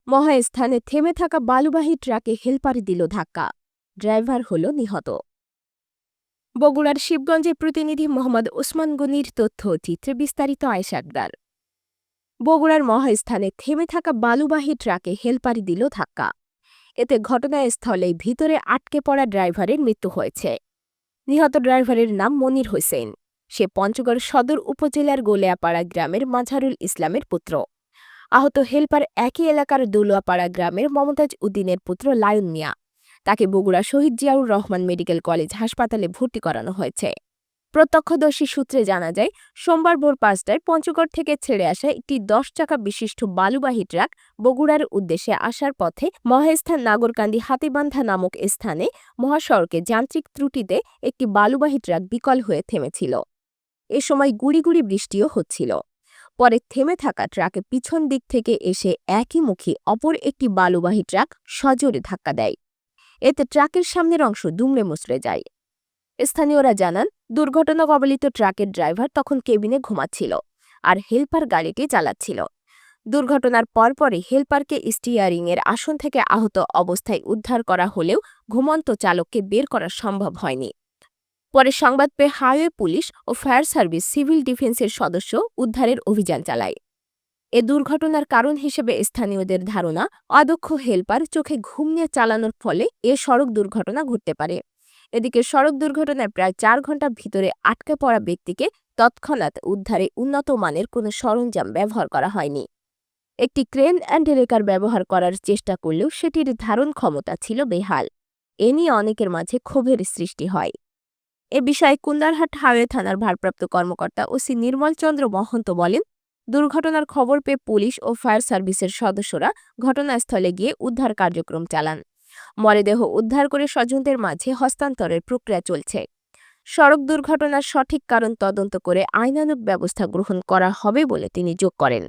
মহাস্থানে থেমে থাকা বালুবাহী ট্রাকে হেলপারে দিল ধাক্কা, ড্রাইভার হল নিহত। বগুড়ার শিবগঞ্জের প্রতিনিধি মোহাম্মদ ওসমান গনির তথ্য চিত্রে বিস্তারিত আয়েশা আক্তার। বগুড়ার মহাস্থানে থেমে থাকা বালুবাহী ট্রাকে হেলপারে দিল ধাক্কা। এতে ঘটনাস্থলেই ভিতরে আটকে পড়া ড্রাইভারের মৃত্যু হয়েছে। নিহত ড্রাইভারের নাম মনির হোসেন। সে পঞ্চগড় সদর উপজেলার গোলেয়াপাড়া গ্রামের মাঝারুল ইসলামের পুত্র। আহত হেলপার একই এলাকার দৌলুয়াপাড়া গ্রামের মমতাজ উদ্দিনের পুত্র লায়ন মিয়া। তাকে বগুড়া শহীদ জিয়াউর রহমান মেডিকেল কলেজ হাসপাতালে ভর্তি করানো হয়েছে। প্রত্যক্ষদর্শী সূত্রে জানা যায়, সোমবার ভোর ৫টায় পঞ্চগড় থেকে ছেড়ে আসা একটি ১০ চাকা বিশিষ্ট বালুবাহী ট্রাক বগুড়ার উদ্দেশ্যে আসার পথে মহাস্থান নাগরকান্দি হাতিবান্ধা নামক স্থানে মহাসড়কে যান্ত্রিক ত্রুটিতে একটি বালুবাহী ট্রাক বিকল হয়ে থেমেছিল। এ সময় গুড়ি গুড়ি বৃষ্টিও হচ্ছিল। পরে থেমে থাকা ট্রাকে পিছন দিক থেকে এসে একইমুখী অপর একটি বালুবাহী ট্রাক সজোরে ধাক্কা দেয়। এতে ট্রাকের সামনের অংশ দুমড়ে মুচড়ে যায়। স্থানীয়রা জানান, দুর্ঘটনা কবলিত ট্রাকের ড্রাইভার তখন কেবিনে ঘুমাচ্ছিল আর হেলপার গাড়িটি চালাচ্ছিল। দুর্ঘটনার পরপরই হেলপারকে স্টিয়ারিংয়ের আসন থেকে আহত অবস্থায় উদ্ধার করা হলেও ঘুমন্ত চালককে বের করা সম্ভব হয়নি। পরে সংবাদ পেয়ে হাইওয়ে পুলিশ ও ফায়ার সার্ভিস সিভিল ডিফেন্সের সদস্য উদ্ধারের অভিযান চালায়। এ দুর্ঘটনার কারণ হিসেবে স্থানীয়দের ধারণা, অদক্ষ হেলপার চোখে ঘুম নিয়ে চালানোর ফলে এ সড়ক দুর্ঘটনা ঘটতে পারে। এদিকে সড়ক দুর্ঘটনায় প্রায় ৪ ঘণ্টা ভিতরে আটকে পড়া ব্যক্তিকে তৎক্ষণাৎ উদ্ধারে উন্নত মানের কোনো সরঞ্জাম ব্যবহার করা হয়নি। একটি ক্রেন অ্যান্ডেলেকার ব্যবহার করার চেষ্টা করলেও সেটির ধারণ ক্ষমতা ছিল বেহাল। এ নিয়ে অনেকের মাঝে ক্ষোভের সৃষ্টি হয়। এ বিষয়ে কুন্দারহাট হাইওয়ে থানার ভারপ্রাপ্ত কর্মকর্তা ওসি নির্মল চন্দ্র মহন্ত বলেন, দুর্ঘটনার খবর পেয়ে পুলিশ ও ফায়ার সার্ভিসের সদস্যরা ঘটনাস্থলে গিয়ে উদ্ধার কার্যক্রম চালান। মরদেহ উদ্ধার করে স্বজনদের মাঝে হস্তান্তরের প্রক্রিয়া চলছে। সড়ক দুর্ঘটনার সঠিক কারণ তদন্ত করে আইনানুগ ব্যবস্থা গ্রহণ করা হবে বলে তিনি যোগ করেন।